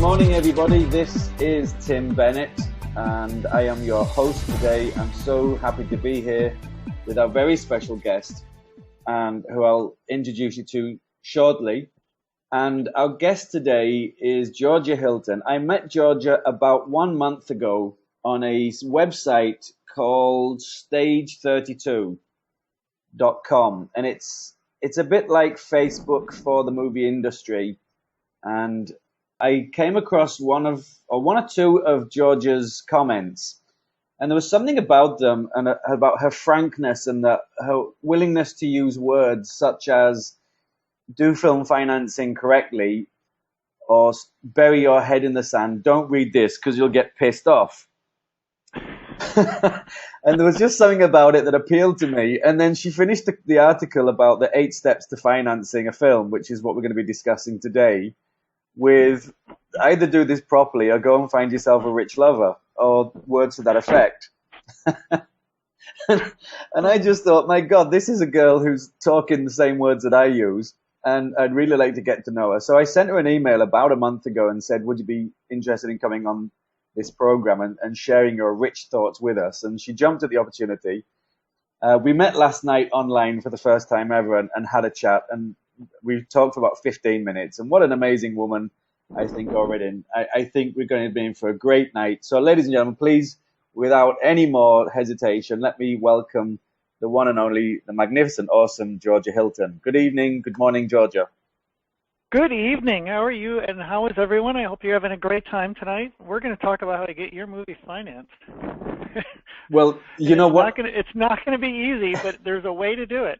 morning, everybody. This is Tim Bennett, and I am your host today. I'm so happy to be here with our very special guest, and who I'll introduce you to shortly. And our guest today is Georgia Hilton. I met Georgia about 1 month ago on a website called stage32.com, and it's a bit like Facebook for the movie industry. And I came across one or two of Georgia's comments, and there was something about them and about her frankness and her willingness to use words such as do film financing correctly or bury your head in the sand. Don't read this because you'll get pissed off. And there was just something about it that appealed to me. And then she finished the article about the 8 steps to financing a film, which is what we're going to be discussing today, with either do this properly or go and find yourself a rich lover, or words to that effect. And I just thought, my God, this is a girl who's talking the same words that I use, and I'd really like to get to know her. So I sent her an email about a month ago and said, would you be interested in coming on this program and sharing your rich thoughts with us? And she jumped at the opportunity. We met last night online for the first time ever and had a chat, and we talked for about 15 minutes. And what an amazing woman, I think, already. I think we're going to be in for a great night. So, ladies and gentlemen, please, without any more hesitation, let me welcome the one and only, the magnificent, awesome Georgia Hilton. Good evening. Good morning, Georgia. Good evening. How are you, and how is everyone? I hope you're having a great time tonight. We're going to talk about how to get your movie financed. Well, you know what? It's not going to be easy, but there's a way to do it.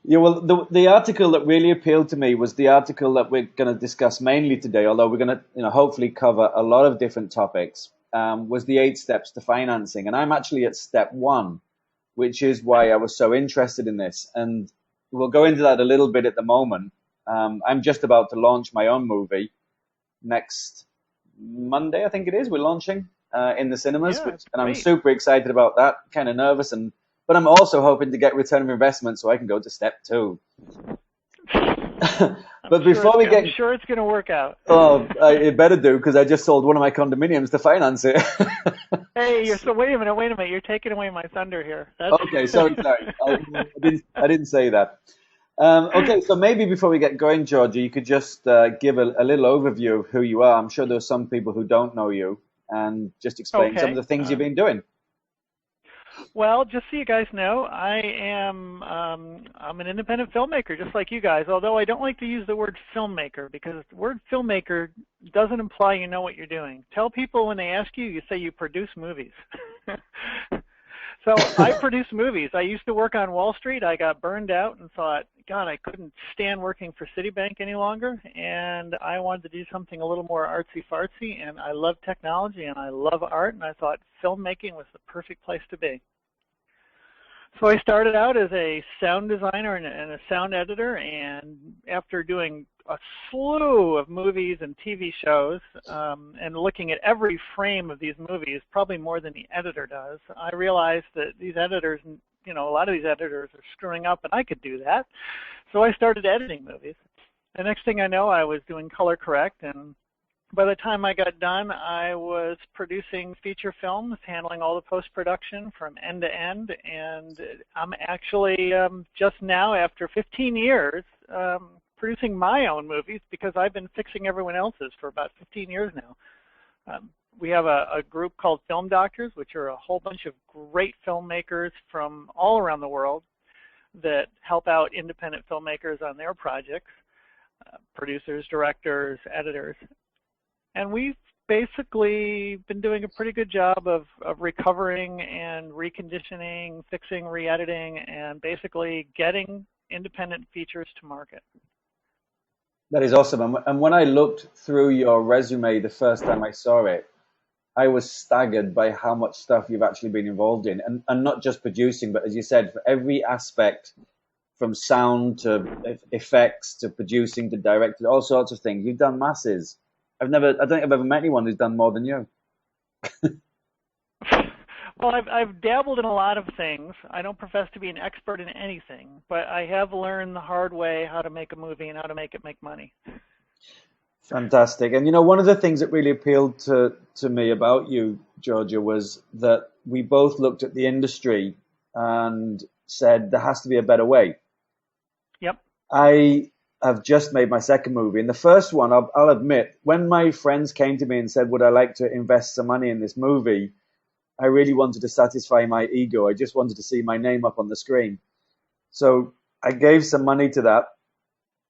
Yeah, well, the article that really appealed to me was the article that we're going to discuss mainly today, although we're going to, hopefully cover a lot of different topics, was the 8 steps to financing. And I'm actually at step 1, which is why I was so interested in this. And we'll go into that a little bit at the moment. I'm just about to launch my own movie next Monday, I think it is. We're launching in the cinemas, Yeah, and I'm super excited about that, kind of nervous, but I'm also hoping to get return of investment so I can go to step 2. But before we get... I'm sure it's going to work out. Oh, it better do, because I just sold one of my condominiums to finance it. Hey, wait a minute. You're taking away my thunder here. Okay, sorry. I didn't say that. Okay, so maybe before we get going, Georgia, you could just give a little overview of who you are. I'm sure there's some people who don't know you, and just explain some of the things you've been doing. Well, just so you guys know, I'm an independent filmmaker, just like you guys, although I don't like to use the word filmmaker, because the word filmmaker doesn't imply you know what you're doing. Tell people when they ask you, you say you produce movies. So I produce movies. I used to work on Wall Street. I got burned out and thought, God, I couldn't stand working for Citibank any longer, and I wanted to do something a little more artsy-fartsy, and I love technology, and I love art, and I thought filmmaking was the perfect place to be. So I started out as a sound designer and a sound editor, and after doing a slew of movies and TV shows and looking at every frame of these movies, probably more than the editor does, I realized that these editors, a lot of these editors are screwing up, and I could do that. So I started editing movies. The next thing I know, I was doing color correct, and by the time I got done, I was producing feature films, handling all the post-production from end to end, and I'm actually just now, after 15 years, producing my own movies, because I've been fixing everyone else's for about 15 years now. We have a group called Film Doctors, which are a whole bunch of great filmmakers from all around the world that help out independent filmmakers on their projects, producers, directors, editors. And we've basically been doing a pretty good job of recovering and reconditioning, fixing, re-editing, and basically getting independent features to market. That is awesome. And when I looked through your resume the first time I saw it, I was staggered by how much stuff you've actually been involved in. And not just producing, but as you said, for every aspect, from sound to effects to producing to directing, all sorts of things. You've done masses. I don't think I've ever met anyone who's done more than you. Well, I've dabbled in a lot of things. I don't profess to be an expert in anything, but I have learned the hard way how to make a movie and how to make it make money. Fantastic. And one of the things that really appealed to me about you, Georgia, was that we both looked at the industry and said there has to be a better way. Yep. I have just made my second movie. And the first one, I'll admit, when my friends came to me and said, would I like to invest some money in this movie? I really wanted to satisfy my ego. I just wanted to see my name up on the screen. So I gave some money to that.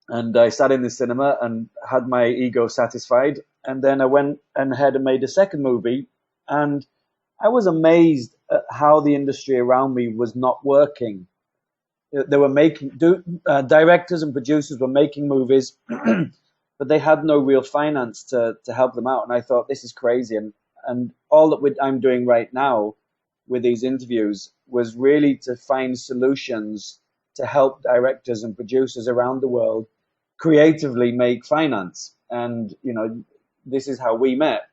And I sat in the cinema and had my ego satisfied. And then I went ahead and made a second movie. And I was amazed at how the industry around me was not working. They were directors and producers were making movies, but they had no real finance to help them out. And I thought, this is crazy. And all that I'm doing right now with these interviews was really to find solutions to help directors and producers around the world creatively make finance. And, this is how we met.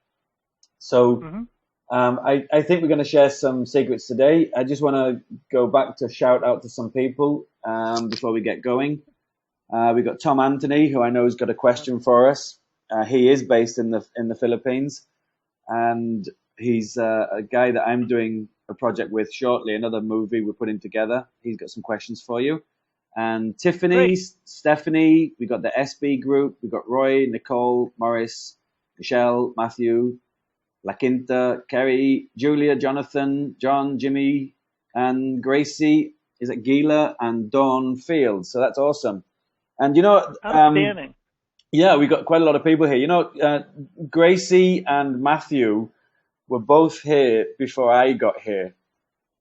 So I think we're going to share some secrets today. I just want to go back to shout out to some people before we get going. We've got Tom Anthony, who I know has got a question for us. He is based in the Philippines, and he's a guy that I'm doing a project with shortly, another movie we're putting together. He's got some questions for you. And Tiffany, Great. Stephanie, we got the SB group, we got Roy, Nicole, Morris, Michelle, Matthew, La Quinta, Kerry, Julia, Jonathan, John, Jimmy, and Gracie. Is it Gila and Dawn Fields? So that's awesome. And Outstanding. yeah, we got quite a lot of people here. Gracie and Matthew were both here before I got here,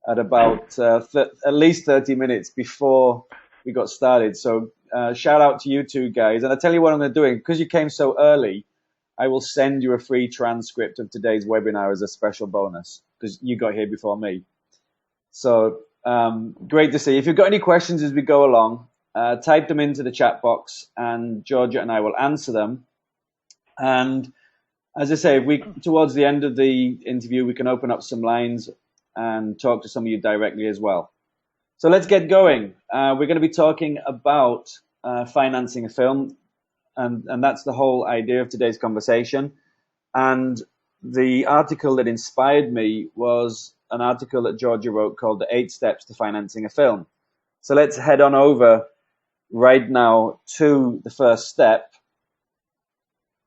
at about at least 30 minutes before we got started. So shout out to you two guys. And I tell you what I'm going to do, because you came so early, I will send you a free transcript of today's webinar as a special bonus, because you got here before me. So great to see. If you've got any questions as we go along, type them into the chat box, and Georgia and I will answer them. And as I say, towards the end of the interview, we can open up some lines and talk to some of you directly as well. So let's get going. We're going to be talking about financing a film, and that's the whole idea of today's conversation. And the article that inspired me was an article that Georgia wrote called The 8 Steps to Financing a Film. So let's head on over right now to the first step.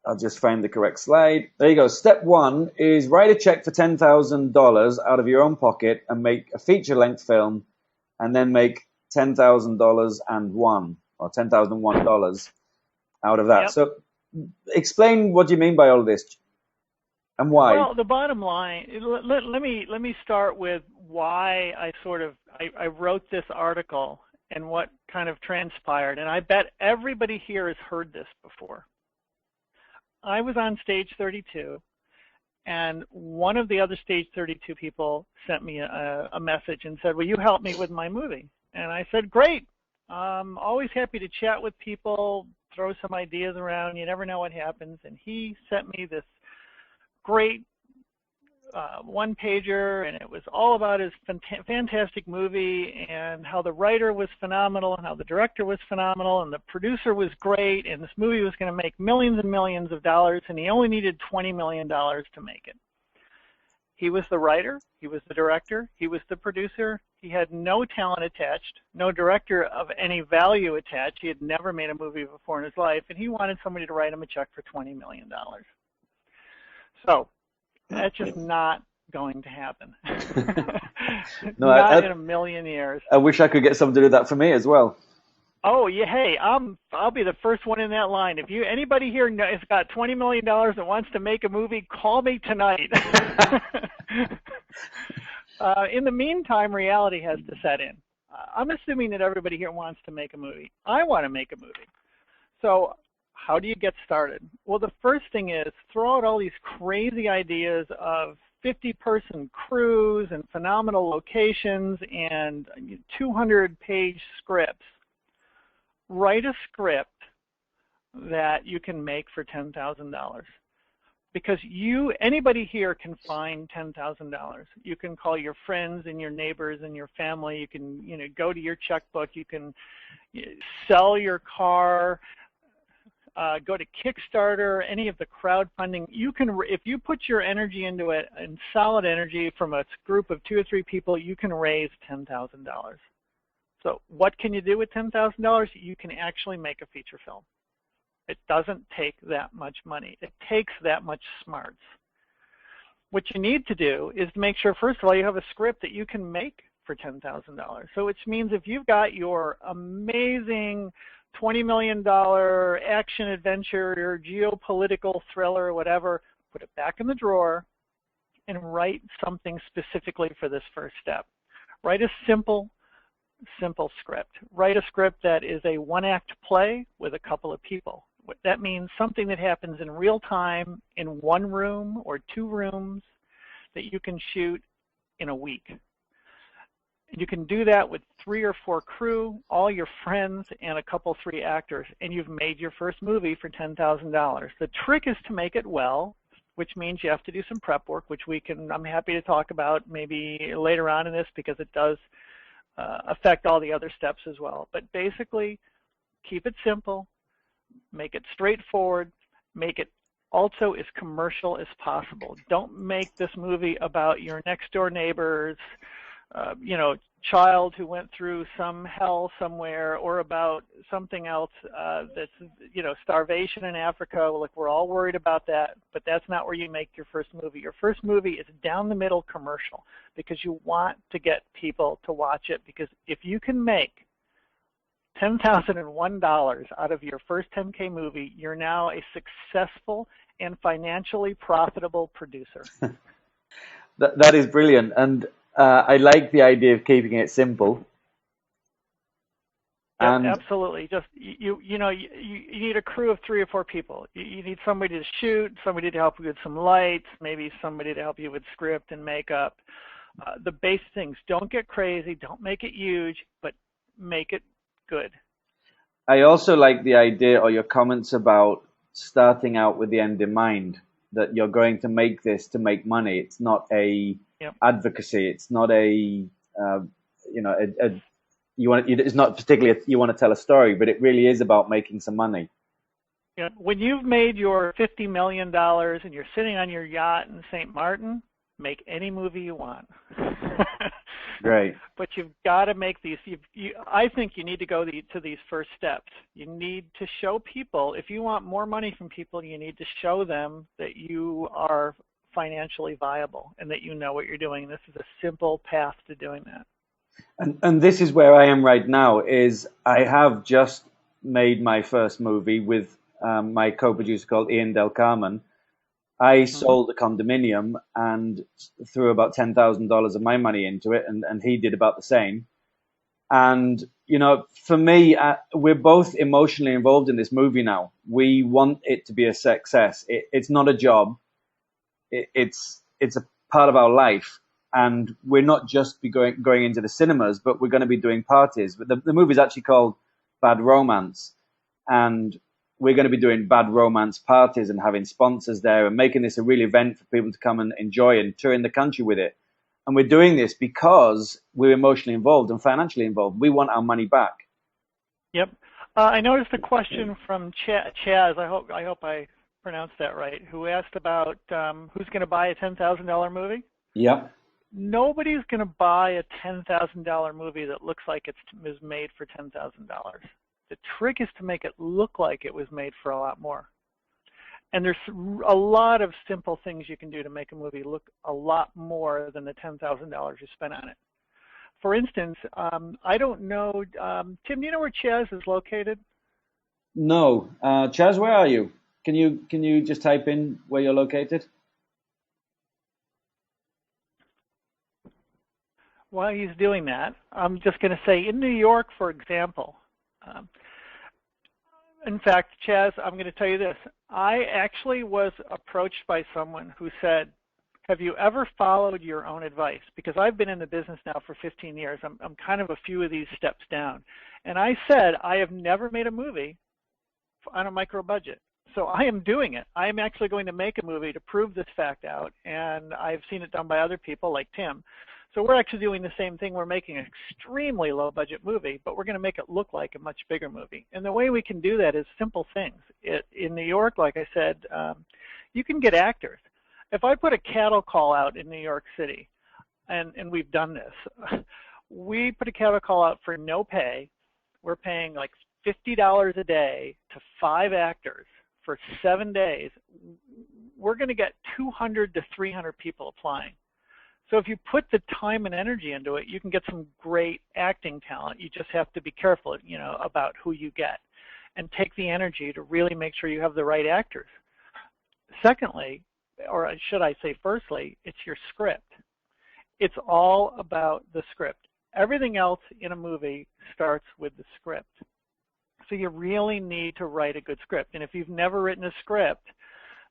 I'll just find the correct slide. There you go. Step 1 is write a check for $10,000 out of your own pocket and make a feature-length film, and then make $10,001 or $10,001 out of that. Yep. So explain what you mean by all of this and why. Well, the bottom line, let me start with why I wrote this article and what kind of transpired. And I bet everybody here has heard this before. I was on Stage 32, and one of the other Stage 32 people sent me a message and said, will you help me with my movie? And I said, great. I'm always happy to chat with people, throw some ideas around. You never know what happens. And he sent me this great one-pager, and it was all about his fantastic movie and how the writer was phenomenal and how the director was phenomenal and the producer was great, and this movie was going to make millions and millions of dollars, and he only needed $20 million to make it. He was the writer, he was the director, he was the producer. He had no talent attached, no director of any value attached. He had never made a movie before in his life, and he wanted somebody to write him a check for $20 million. So that's just not going to happen. No, not in a million years. I wish I could get someone to do that for me as well. Oh yeah, hey, I'll be the first one in that line. If anybody here has got $20 million that wants to make a movie, call me tonight. In the meantime, reality has to set in. I'm assuming that everybody here wants to make a movie. I want to make a movie. So how do you get started? Well, the first thing is throw out all these crazy ideas of 50-person crews and phenomenal locations and 200-page scripts. Write a script that you can make for $10,000. Because anybody here can find $10,000. You can call your friends and your neighbors and your family. You can, go to your checkbook. You can sell your car. go to Kickstarter, any of the crowdfunding. You can, if you put your energy into it and solid energy from a group of 2 or 3 people, you can raise $10,000. So what can you do with $10,000? You can actually make a feature film. It doesn't take that much money. It takes that much smarts. What you need to do is to make sure, first of all, you have a script that you can make for $10,000. So which means if you've got your amazing $20 million action adventure or geopolitical thriller or whatever, put it back in the drawer and write something specifically for this first step. Write a simple script. Write a script that is a 1-act play with a couple of people. That means something that happens in real time in 1 room or 2 rooms that you can shoot in a week. You can do that with 3 or 4 crew, all your friends, and a couple 3 actors, and you've made your first movie for $10,000. The trick is to make it well, which means you have to do some prep work, which I'm happy to talk about maybe later on in this because it does affect all the other steps as well. But basically, keep it simple, make it straightforward, make it also as commercial as possible. Don't make this movie about your next door neighbor's child who went through some hell somewhere, or about something else that's, starvation in Africa. Look, we're all worried about that, but that's not where you make your first movie. Your first movie is down the middle commercial because you want to get people to watch it, because if you can make $10,001 out of your first 10K movie, you're now a successful and financially profitable producer. That is brilliant. And I like the idea of keeping it simple. Yeah, absolutely. Just you need a crew of 3 or 4 people. You need somebody to shoot, somebody to help you with some lights, maybe somebody to help you with script and makeup. The basic things. Don't get crazy. Don't make it huge, but make it good. I also like the idea, or your comments about starting out with the end in mind, that you're going to make this to make money. It's not a advocacy. It's not it's not particularly you want to tell a story, but it really is about making some money. Yeah. When you've made your $50 million and you're sitting on your yacht in St. Martin, make any movie you want. Great. But you've got to make these. I think you need to go to these first steps. You need to show people. If you want more money from people, you need to show them that you are financially viable and that you know what you're doing. This is a simple path to doing that. And this is where I am right now. Is I have just made my first movie with my co-producer called Ian Del Carmen. I sold a condominium and threw about $10,000 of my money into it, and he did about the same. And, for me, we're both emotionally involved in this movie now. We want it to be a success. It's not a job. It's a part of our life. And we're not just going into the cinemas, but we're going to be doing parties. But the movie is actually called Bad Romance. And we're going to be doing Bad Romance parties and having sponsors there and making this a real event for people to come and enjoy and tour in the country with it. And we're doing this because we're emotionally involved and financially involved. We want our money back. Yep. I noticed a question from Chaz. I hope I pronounced that right. Who asked about who's going to buy a $10,000 movie? Yep. Nobody's going to buy a $10,000 movie that looks like it was made for $10,000. The trick is to make it look like it was made for a lot more. And there's a lot of simple things you can do to make a movie look a lot more than the $10,000 you spent on it. For instance, I don't know, Tim, do you know where Chaz is located? No. Chaz, where are you? Can you just type in where you're located? While he's doing that, I'm just going to say in New York, for example, in fact, Chaz, I'm going to tell you this. I actually was approached by someone who said, have you ever followed your own advice? Because I've been in the business now for 15 years. I'm kind of a few of these steps down. And I said, I have never made a movie on a micro budget. So I am doing it. I am actually going to make a movie to prove this fact out. And I've seen it done by other people like Tim. So we're actually doing the same thing. We're making an extremely low budget movie, but we're going to make it look like a much bigger movie. And the way we can do that is simple things. In New York, like I said, you can get actors. If I put a cattle call out in New York City, and we've done this, we put a cattle call out for no pay. We're paying like $50 a day to 5 actors for 7 days. We're going to get 200 to 300 people applying. So if you put the time and energy into it, you can get some great acting talent. You just have to be careful, about who you get, and take the energy to really make sure you have the right actors. Secondly, or should I say firstly, it's your script. It's all about the script. Everything else in a movie starts with the script. So you really need to write a good script. And if you've never written a script,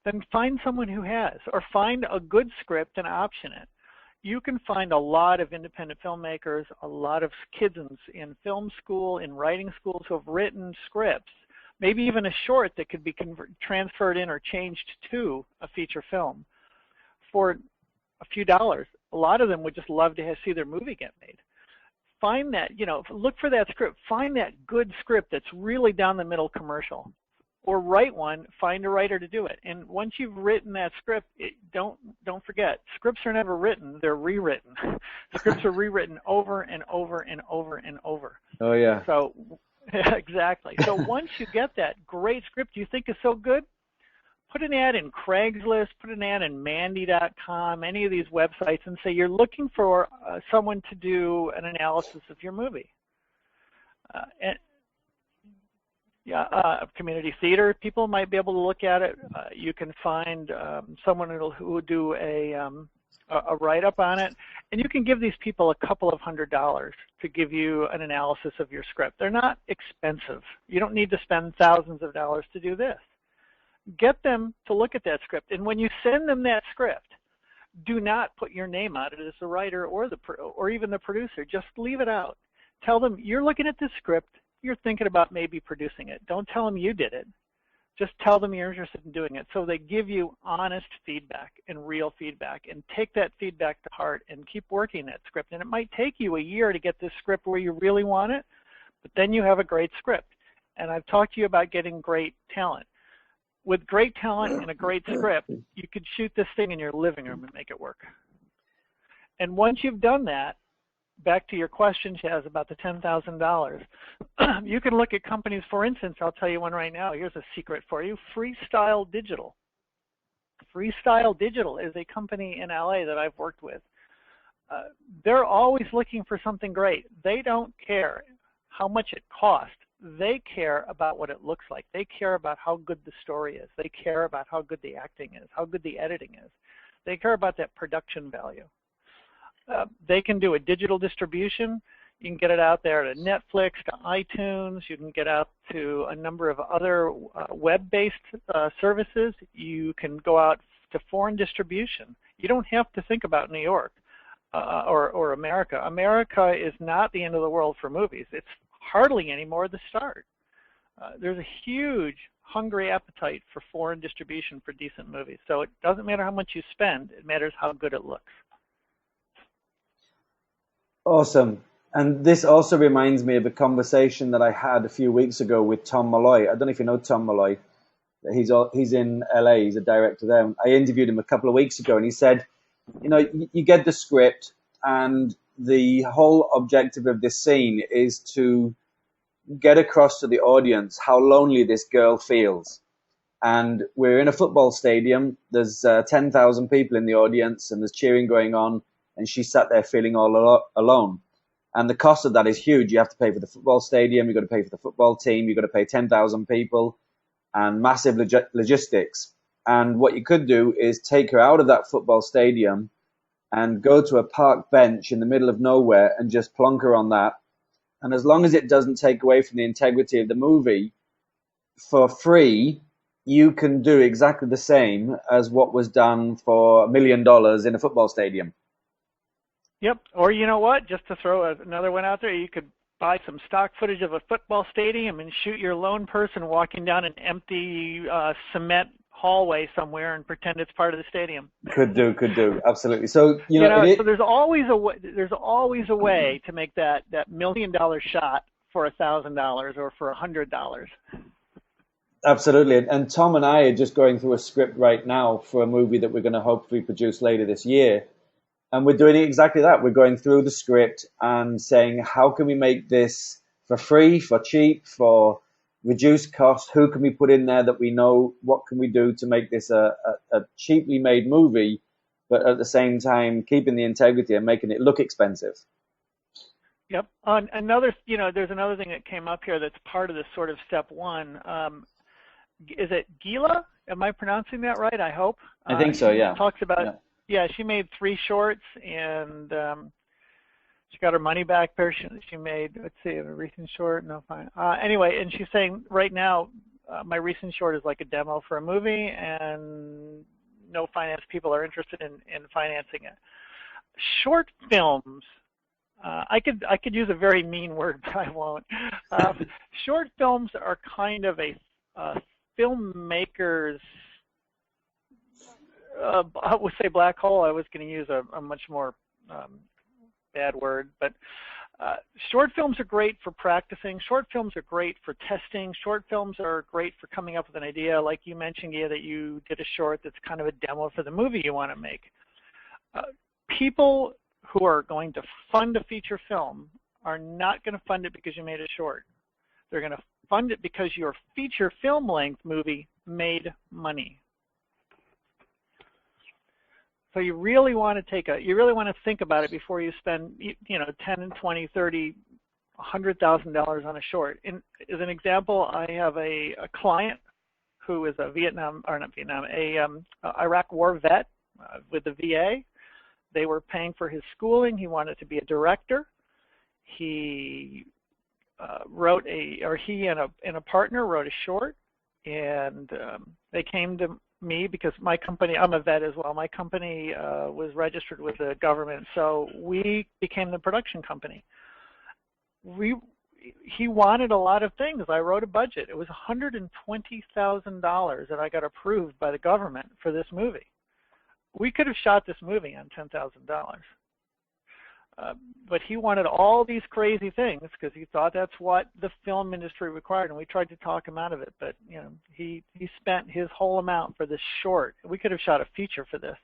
then find someone who has, or find a good script and option it. You can find a lot of independent filmmakers, a lot of kids in film school, in writing schools who have written scripts, maybe even a short that could be transferred in or changed to a feature film for a few dollars. A lot of them would just love to see their movie get made. Find that, look for that script. Find that good script that's really down the middle commercial. Or write one, find a writer to do it. And once you've written that script, don't forget, scripts are never written, they're rewritten. Scripts are rewritten over and over and over and over. Oh, yeah. So, exactly. So once you get that great script you think is so good, put an ad in Craigslist, put an ad in Mandy.com, any of these websites, and say you're looking for someone to do an analysis of your movie. Community theater people might be able to look at it. You can find someone who will do a write-up on it, and you can give these people a couple of $100s to give you an analysis of your script. They're not expensive. You don't need to spend thousands of dollars to do this. Get them to look at that script, and when you send them that script, do not put your name on it as the writer or even the producer. Just leave it out. Tell them you're looking at this script. You're thinking about maybe producing it. Don't tell them you did it. Just tell them you're interested in doing it. So they give you honest feedback and real feedback, and take that feedback to heart and keep working that script. And it might take you a year to get this script where you really want it, but then you have a great script. And I've talked to you about getting great talent. With great talent and a great script, you could shoot this thing in your living room and make it work. And once you've done that, back to your question, Chaz, about the $10,000, you can look at companies. For instance, I'll tell you one right now. Here's a secret for you: Freestyle Digital. Freestyle Digital is a company in LA that I've worked with. They're always looking for something great. They don't care how much it costs. They care about what it looks like. They care about how good the story is. They care about how good the acting is, how good the editing is. They care about that production value. They can do a digital distribution. You can get it out there to Netflix, to iTunes. You can get out to a number of other web-based services. You can go out to foreign distribution. You don't have to think about New York or America. America is not the end of the world for movies. It's hardly any more the start. There's a huge hungry appetite for foreign distribution for decent movies. So it doesn't matter how much you spend. It matters how good it looks. Awesome. And this also reminds me of a conversation that I had a few weeks ago with Tom Malloy. I don't know if you know Tom Malloy. He's in LA. He's a director there. I interviewed him a couple of weeks ago, and he said, you get the script, and the whole objective of this scene is to get across to the audience how lonely this girl feels. And we're in a football stadium. There's 10,000 people in the audience, and there's cheering going on, and she sat there feeling all alone. And the cost of that is huge. You have to pay for the football stadium. You've got to pay for the football team. You've got to pay 10,000 people and massive logistics. And what you could do is take her out of that football stadium and go to a park bench in the middle of nowhere and just plonk her on that. And as long as it doesn't take away from the integrity of the movie, for free, you can do exactly the same as what was done for $1 million in a football stadium. Yep. Or you know what? Just to throw another one out there, you could buy some stock footage of a football stadium and shoot your lone person walking down an empty cement hallway somewhere and pretend it's part of the stadium. Could do, absolutely. So so there's always a way. There's always a way to make that $1 million shot for $1,000 or for $100. Absolutely. And Tom and I are just going through a script right now for a movie that we're going to hopefully produce later this year. And we're doing exactly that. We're going through the script and saying, how can we make this for free, for cheap, for reduced cost? Who can we put in there that we know? What can we do to make this a cheaply made movie, but at the same time keeping the integrity and making it look expensive? Yep. There's another thing that came up here that's part of this sort of step one. Is it Gila? Am I pronouncing that right? I hope. I think so, yeah. Talks about, she made 3 shorts, and she got her money back. She made, let's see, a recent short. No, fine. Anyway, and she's saying right now, my recent short is like a demo for a movie, and no finance people are interested in financing it. Short films. I could use a very mean word, but I won't. Short films are kind of a filmmaker's, I would say black hole. I was going to use a much more bad word, but short films are great for practicing. Short films are great for testing. Short films are great for coming up with an idea, like you mentioned, Gia, that you did a short that's kind of a demo for the movie you want to make. People who are going to fund a feature film are not going to fund it because you made a short. They're going to fund it because your feature film length movie made money. So you really want to think about it before you spend, $10, $20, $30, $100,000 on a short. As an example, I have a client who is a Iraq War vet with the VA. They were paying for his schooling. He wanted to be a director. He he and a partner wrote a short, and they came to me because my company, I'm a vet as well, my company was registered with the government, so we became the production company. He wanted a lot of things. I wrote a budget. It was $120,000 that I got approved by the government for this movie. We could have shot this movie on $10,000. But he wanted all these crazy things because he thought that's what the film industry required, and we tried to talk him out of it. But he spent his whole amount for this short. We could have shot a feature for this.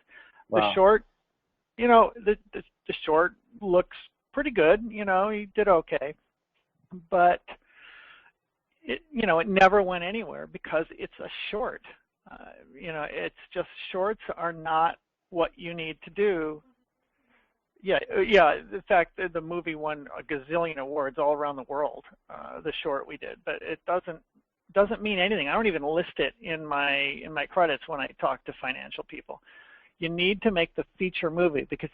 Wow. The short, the short looks pretty good. He did okay, but it never went anywhere because it's a short. It's just, shorts are not what you need to do. Yeah. In fact, the movie won a gazillion awards all around the world. The short we did, but it doesn't mean anything. I don't even list it in my credits when I talk to financial people. You need to make the feature movie because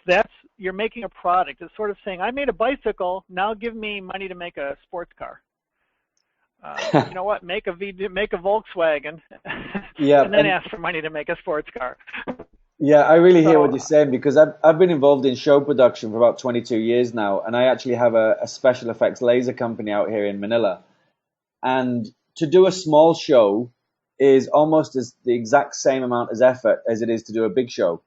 you're making a product. It's sort of saying, I made a bicycle. Now give me money to make a sports car. You know what? Make a Volkswagen, and then ask for money to make a sports car. Yeah, I really hear what you're saying because I've been involved in show production for about 22 years now, and I actually have a special effects laser company out here in Manila. And to do a small show is almost the exact same amount as effort as it is to do a big show.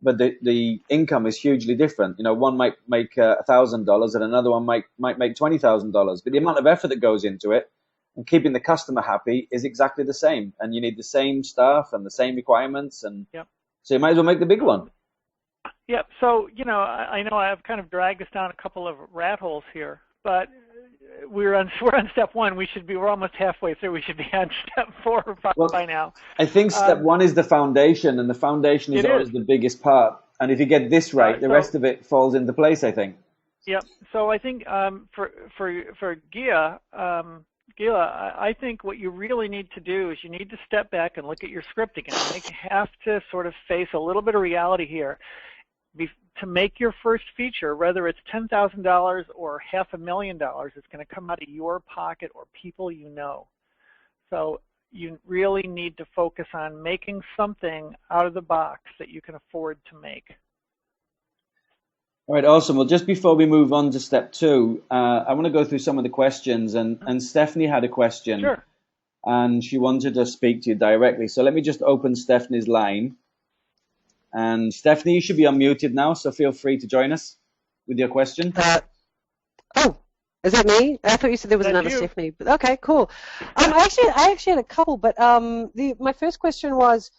But the income is hugely different. One might make $1,000 and another one might make $20,000. But the amount of effort that goes into it and keeping the customer happy is exactly the same. And you need the same staff and the same requirements. And so you might as well make the big one. Yep. So, I know I've kind of dragged us down a couple of rat holes here, but we're on step one. We're almost halfway through. We should be on step 4 or 5 by now. I think step 1 is the foundation, and the foundation is always the biggest part. And if you get this right, the rest of it falls into place, I think. Yep. So I think for Gia, I think what you really need to do is you need to step back and look at your script again. I think you have to sort of face a little bit of reality here. To make your first feature, whether it's $10,000 or $500,000, it's going to come out of your pocket or people you know. So you really need to focus on making something out of the box that you can afford to make. All right, awesome. Well, just before we move on to step 2, I want to go through some of the questions. And Stephanie had a question. Sure. and she wanted to speak to you directly. So let me just open Stephanie's line. And Stephanie, you should be unmuted now, so feel free to join us with your question. Oh, is that me? I thought you said there was That's another you. Stephanie. But okay, cool. I actually had a couple, but my first question was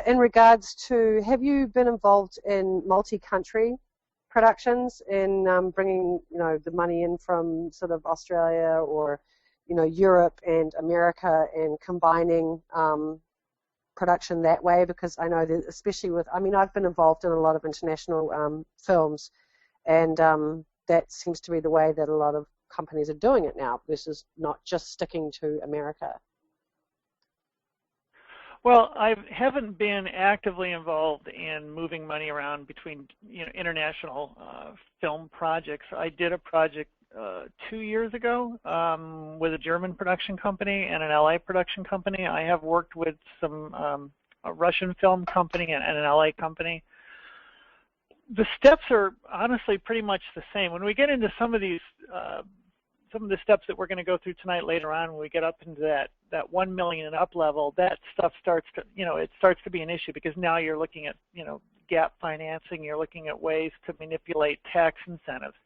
in regards to, have you been involved in multi-country productions in bringing, the money in from sort of Australia or, Europe and America and combining production that way? Because I know that especially I've been involved in a lot of international films, and that seems to be the way that a lot of companies are doing it now versus not just sticking to America. Well, I haven't been actively involved in moving money around between international film projects. I did a project 2 years ago with a German production company and an LA production company. I have worked with some a Russian film company and an LA company. The steps are honestly pretty much the same. When we get into some of these some of the steps that we're going to go through tonight later on, when we get up into that 1 million and up level, that stuff starts to, it starts to be an issue, because now you're looking at, gap financing, you're looking at ways to manipulate tax incentives.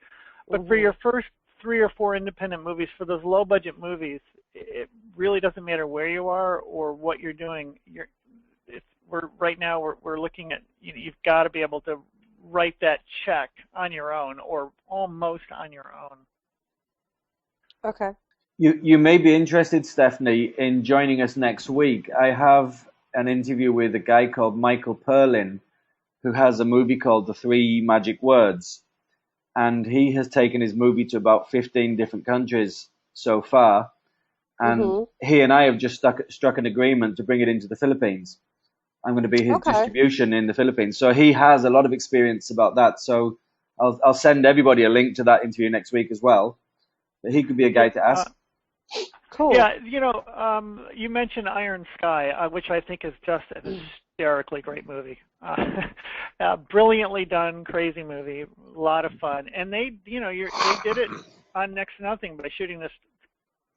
But for your first 3 or 4 independent movies, for those low budget movies, it really doesn't matter where you are or what you're doing. Right now we're looking at, you've got to be able to write that check on your own or almost on your own. Okay. You may be interested, Stephanie, in joining us next week. I have an interview with a guy called Michael Perlin, who has a movie called The Three Magic Words. And he has taken his movie to about 15 different countries so far. And he and I have just struck an agreement to bring it into the Philippines. I'm going to be his distribution in the Philippines. So he has a lot of experience about that. So I'll send everybody a link to that interview next week as well. But he could be a guy to ask. Cool. Yeah, you mentioned Iron Sky, which I think is just an hysterically great movie. Brilliantly done, crazy movie, a lot of fun. And they did it on next to nothing by shooting this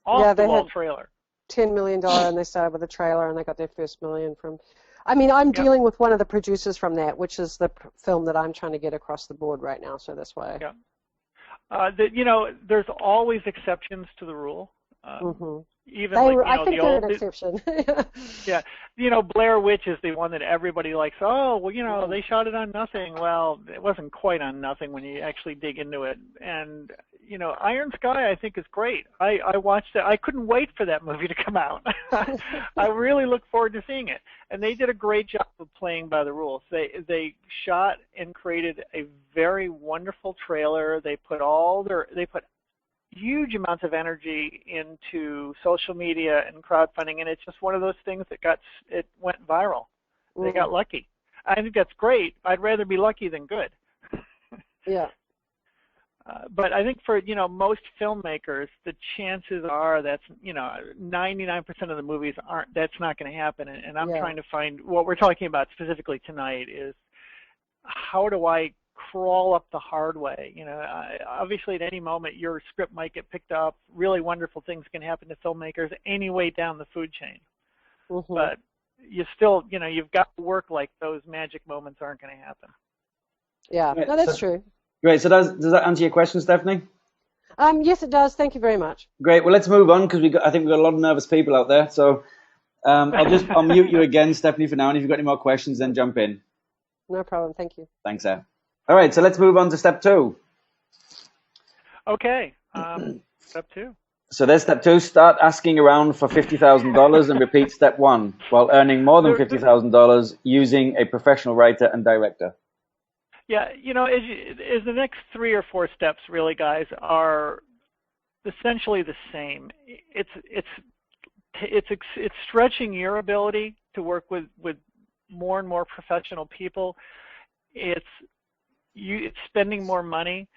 off-the-wall trailer. $10 million, and they started with a trailer, and they got their first million from. I'm dealing with one of the producers from that, which is the film that I'm trying to get across the board right now. So that's why. Yeah. There's always exceptions to the rule. Even I think they're an exception. Yeah, Blair Witch is the one that everybody likes. Oh, well, they shot it on nothing. Well, it wasn't quite on nothing when you actually dig into it. And Iron Sky, I think, is great. I watched it. I couldn't wait for that movie to come out. I really look forward to seeing it. And they did a great job of playing by the rules. They shot and created a very wonderful trailer. They put huge amounts of energy into social media and crowdfunding, and it's just one of those things that went viral. They got lucky. I think that's great. I'd rather be lucky than good. Yeah. But I think for most filmmakers, the chances are that's 99% of the movies aren't. That's not going to happen. And I'm trying to find what we're talking about specifically tonight is how do I crawl up the hard way. Obviously at any moment your script might get picked up. Really wonderful things can happen to filmmakers any way down the food chain. But you still, you've got to work like those magic moments aren't going to happen. Yeah, no, that's true. Great. So does that answer your question, Stephanie? Yes, it does. Thank you very much. Great. Well, let's move on because I think we've got a lot of nervous people out there. So I'll mute you again, Stephanie, for now. And if you've got any more questions, then jump in. No problem. Thank you. Thanks, Sir. All right. So let's move on to step 2. Okay. Step 2. So there's step 2. Start asking around for $50,000 and repeat step 1 while earning more than $50,000 using a professional writer and director. Yeah, is the next 3 or 4 steps really, guys, are essentially the same. It's stretching your ability to work with more and more professional people. It's spending more money.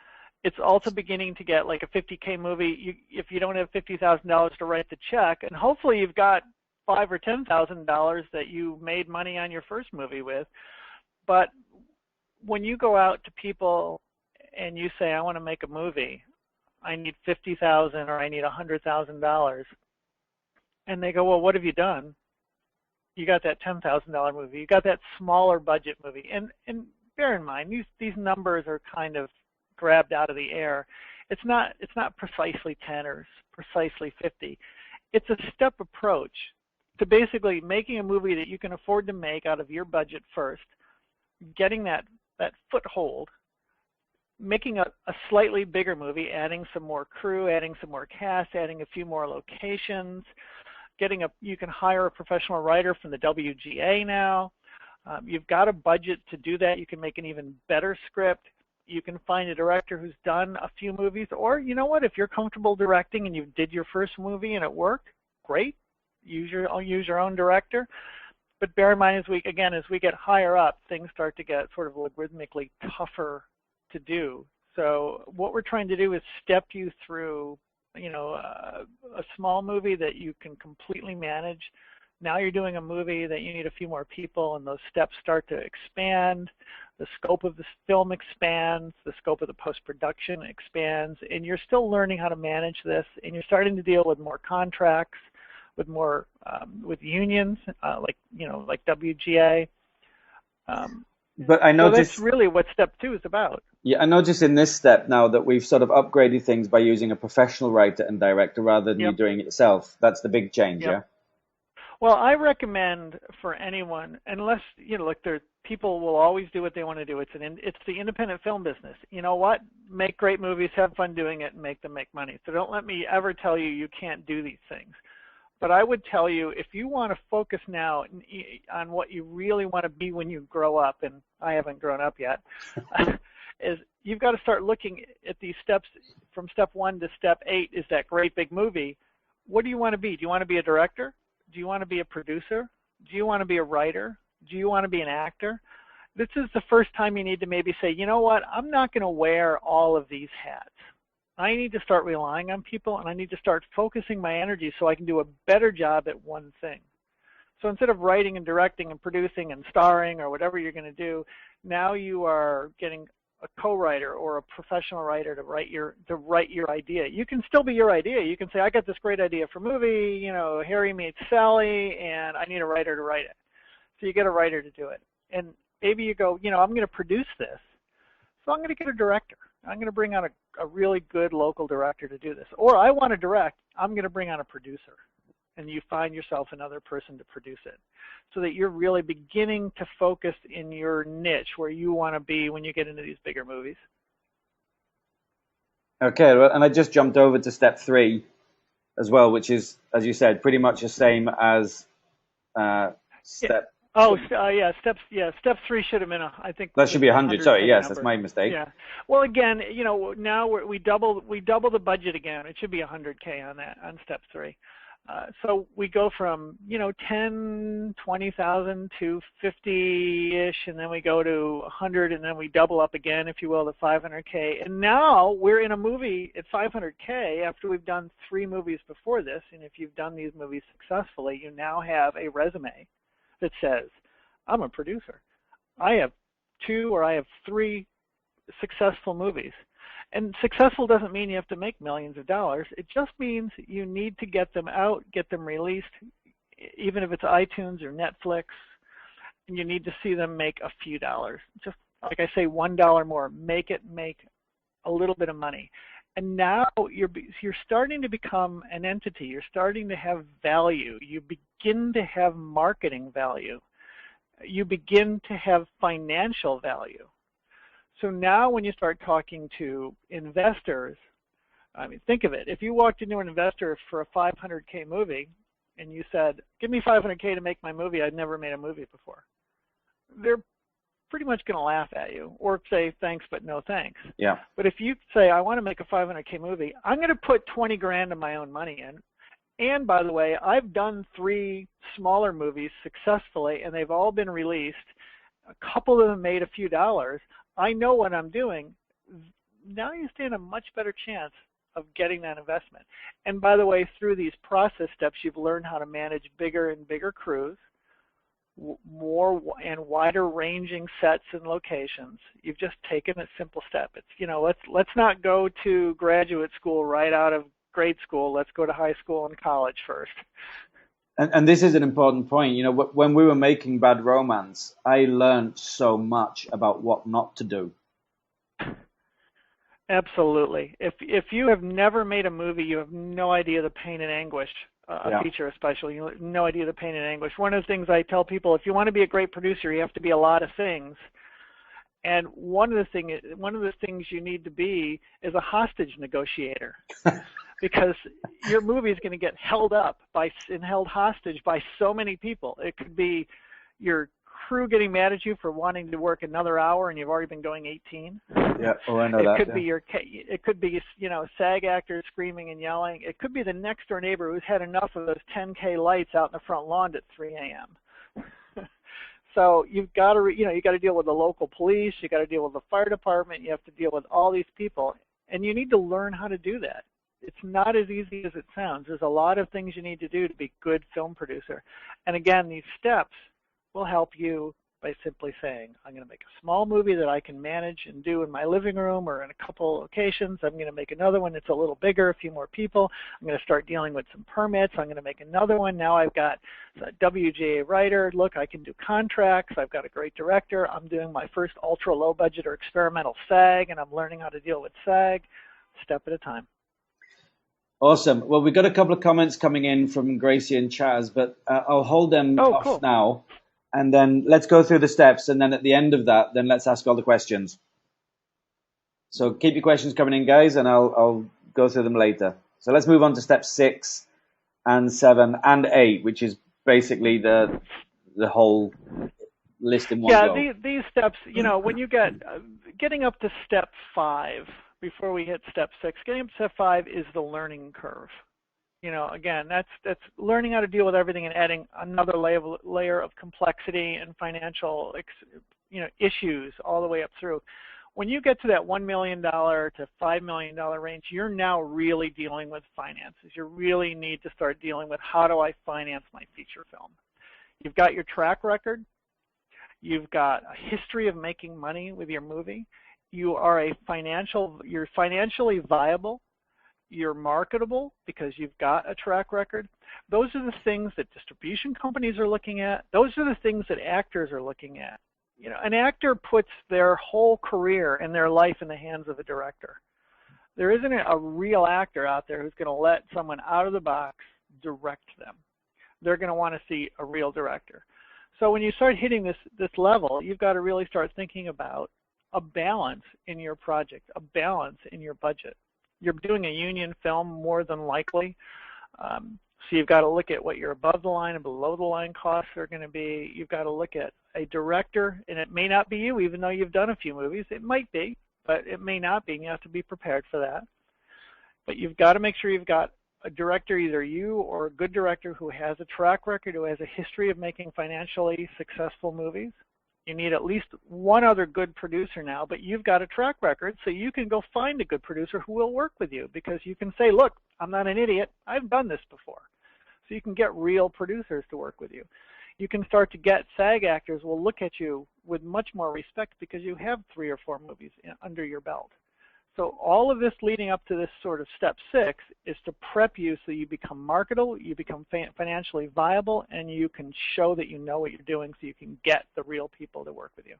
It's also beginning to get like a $50K movie. If you don't have $50,000 to write the check, and hopefully you've got $5,000 or $10,000 that you made money on your first movie with, but when you go out to people and you say, I want to make a movie, I need $50,000 or I need $100,000, and they go, well, what have you done? You got that $10,000 movie. You got that smaller budget movie. And bear in mind, these numbers are kind of grabbed out of the air. It's not precisely 10 or precisely 50. It's a step approach to basically making a movie that you can afford to make out of your budget first, getting that foothold, making a slightly bigger movie, adding some more crew, adding some more cast, adding a few more locations, you can hire a professional writer from the WGA now. You've got a budget to do that. You can make an even better script. You can find a director who's done a few movies, or you know what, if you're comfortable directing and you did your first movie and it worked, great. Use your own director. But bear in mind, as we get higher up, things start to get sort of logarithmically tougher to do. So what we're trying to do is step you through, a small movie that you can completely manage. Now you're doing a movie that you need a few more people, and those steps start to expand. The scope of the film expands, the scope of the post-production expands, and you're still learning how to manage this, and you're starting to deal with more contracts, with more with unions, like WGA. But I noticed, so that's really what step 2 is about. Yeah, I noticed in this step now that we've sort of upgraded things by using a professional writer and director rather than you doing it yourself. That's the big change, yeah? Well, I recommend for anyone, unless, look, people will always do what they want to do. It's the independent film business. You know what? Make great movies, have fun doing it, and make them make money. So don't let me ever tell you can't do these things. But I would tell you, if you want to focus now on what you really want to be when you grow up, and I haven't grown up yet, is you've got to start looking at these steps from step 1 to step 8 is that great big movie. What do you want to be? Do you want to be a director? Do you want to be a producer? Do you want to be a writer? Do you want to be an actor? This is the first time you need to maybe say, you know what, I'm not going to wear all of these hats. I need to start relying on people, and I need to start focusing my energy so I can do a better job at one thing. So instead of writing and directing and producing and starring or whatever you're going to do, now you are getting a co-writer or a professional writer to write your idea. You can still be your idea. You can say, I got this great idea for a movie, Harry meets Sally, and I need a writer to write it. So you get a writer to do it. And maybe you go, I'm going to produce this, so I'm going to get a director. I'm going to bring on a really good local director to do this. Or I want to direct, I'm going to bring on a producer. And you find yourself another person to produce it, so that you're really beginning to focus in your niche where you want to be when you get into these bigger movies. Okay, well, and I just jumped over to step 3 as well, which is, as you said, pretty much the same as step. Step 3 should have been I think that should be 100. Sorry, yes, number. That's my mistake. Yeah. Well, again, now we double the budget again. It should be $100K on step 3. So we go from 10, 20,000 to 50-ish, and then we go to 100, and then we double up again, if you will, to 500K. And now we're in a movie at 500K after we've done 3 movies before this. And if you've done these movies successfully, you now have a resume that says, I'm a producer. I have 2 or I have 3 successful movies. And successful doesn't mean you have to make millions of dollars. It just means you need to get them out, get them released, even if it's iTunes or Netflix, and you need to see them make a few dollars. Just like I say, $1 more, make a little bit of money. And now you're starting to become an entity. You're starting to have value. You begin to have marketing value. You begin to have financial value. So now when you start talking to investors, I mean, think of it. If you walked into an investor for a 500K movie and you said, give me 500K to make my movie, I'd never made a movie before, they're pretty much going to laugh at you or say thanks but no thanks. Yeah. But if you say, I want to make a 500K movie, I'm going to put 20 grand of my own money in. And by the way, I've done 3 smaller movies successfully, and they've all been released. A couple of them made a few dollars. I know what I'm doing. Now you stand a much better chance of getting that investment. And by the way, through these process steps, you've learned how to manage bigger and bigger crews, more and wider ranging sets and locations. You've just taken a simple step. It's, let's not go to graduate school right out of grade school. Let's go to high school and college first. And this is an important point. You know, when we were making Bad Romance, I learned so much about what not to do. Absolutely. If you have never made a movie, you have no idea the pain and anguish. A Yeah. feature especially, you have no idea the pain and anguish. One of the things I tell people, if you want to be a great producer, you have to be a lot of things. And one of the things you need to be is a hostage negotiator, because your movie is going to get held up and held hostage by so many people. It could be your crew getting mad at you for wanting to work another hour and you've already been going 18. Yeah. Oh, I know It that. could Yeah. be it could be, SAG actors screaming and yelling. It could be the next door neighbor who's had enough of those 10K lights out in the front lawn at 3 a.m. So you've got to, you got to deal with the local police. You got to deal with the fire department. You have to deal with all these people, and you need to learn how to do that. It's not as easy as it sounds. There's a lot of things you need to do to be a good film producer. And again, these steps will help you by simply saying, I'm going to make a small movie that I can manage and do in my living room or in a couple locations. I'm going to make another one that's a little bigger, a few more people. I'm going to start dealing with some permits. I'm going to make another one. Now I've got a WGA writer. Look, I can do contracts. I've got a great director. I'm doing my first ultra low budget or experimental SAG, and I'm learning how to deal with SAG, step at a time. Awesome. Well, we've got a couple of comments coming in from Gracie and Chaz, but I'll hold them off cool. now. And then let's go through the steps. And then at the end of that, then let's ask all the questions. So keep your questions coming in, guys, and I'll go through them later. So let's move on to step 6 and 7 and 8, which is basically the whole list in one go. Yeah, these steps, when you get getting up to step 5, before we hit step 6, getting up to step 5 is the learning curve. Again, that's learning how to deal with everything and adding another layer of complexity and financial, issues all the way up through. When you get to that $1 million to $5 million range, you're now really dealing with finances. You really need to start dealing with, how do I finance my feature film? You've got your track record. You've got a history of making money with your movie. You're financially viable. You're marketable because you've got a track record. Those are the things that distribution companies are looking at. Those are the things that actors are looking at. An actor puts their whole career and their life in the hands of a director. There isn't a real actor out there who's going to let someone out of the box direct them. They're going to want to see a real director. So when you start hitting this level, you've got to really start thinking about a balance in your project, a balance in your budget. You're doing a union film more than likely, so you've got to look at what your above the line and below the line costs are going to be. You've got to look at a director, and it may not be you, even though you've done a few movies. It might be, but it may not be, and you have to be prepared for that. But you've got to make sure you've got a director, either you or a good director who has a track record, who has a history of making financially successful movies. You need at least one other good producer now, but you've got a track record, so you can go find a good producer who will work with you, because you can say, look, I'm not an idiot. I've done this before. So you can get real producers to work with you. You can start to get SAG actors will look at you with much more respect because you have 3 or 4 movies under your belt. So all of this leading up to this sort of step 6 is to prep you so you become marketable, you become financially viable, and you can show that you know what you're doing, so you can get the real people to work with you.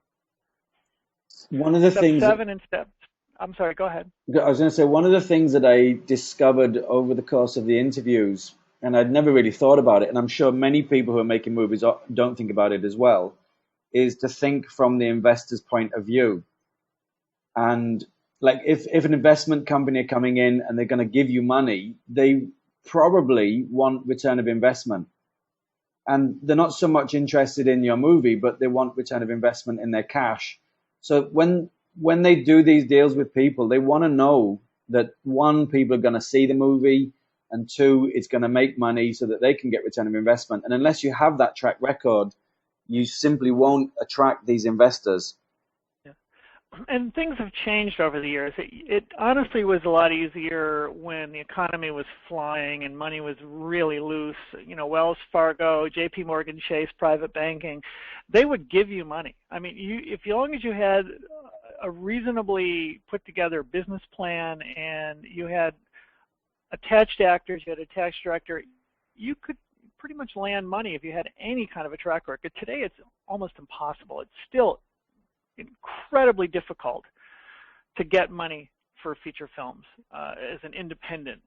One of the step things 7 and step, I'm sorry, go ahead. I was going to say, one of the things that I discovered over the course of the interviews, and I'd never really thought about it, and I'm sure many people who are making movies don't think about it as well, is to think from the investor's point of view. And like if an investment company are coming in and they're going to give you money, they probably want return of investment. And they're not so much interested in your movie, but they want return of investment in their cash. So when they do these deals with people, they want to know that, 1, people are going to see the movie, and 2, it's going to make money so that they can get return of investment. And unless you have that track record, you simply won't attract these investors. And things have changed over the years. It honestly was a lot easier when the economy was flying and money was really loose. Wells Fargo, J.P. Morgan Chase, private banking, they would give you money. I mean, as long as you had a reasonably put together business plan and you had attached actors, you had a attached director, you could pretty much land money if you had any kind of a track record. Today, it's almost impossible. It's still incredibly difficult to get money for feature films as an independent.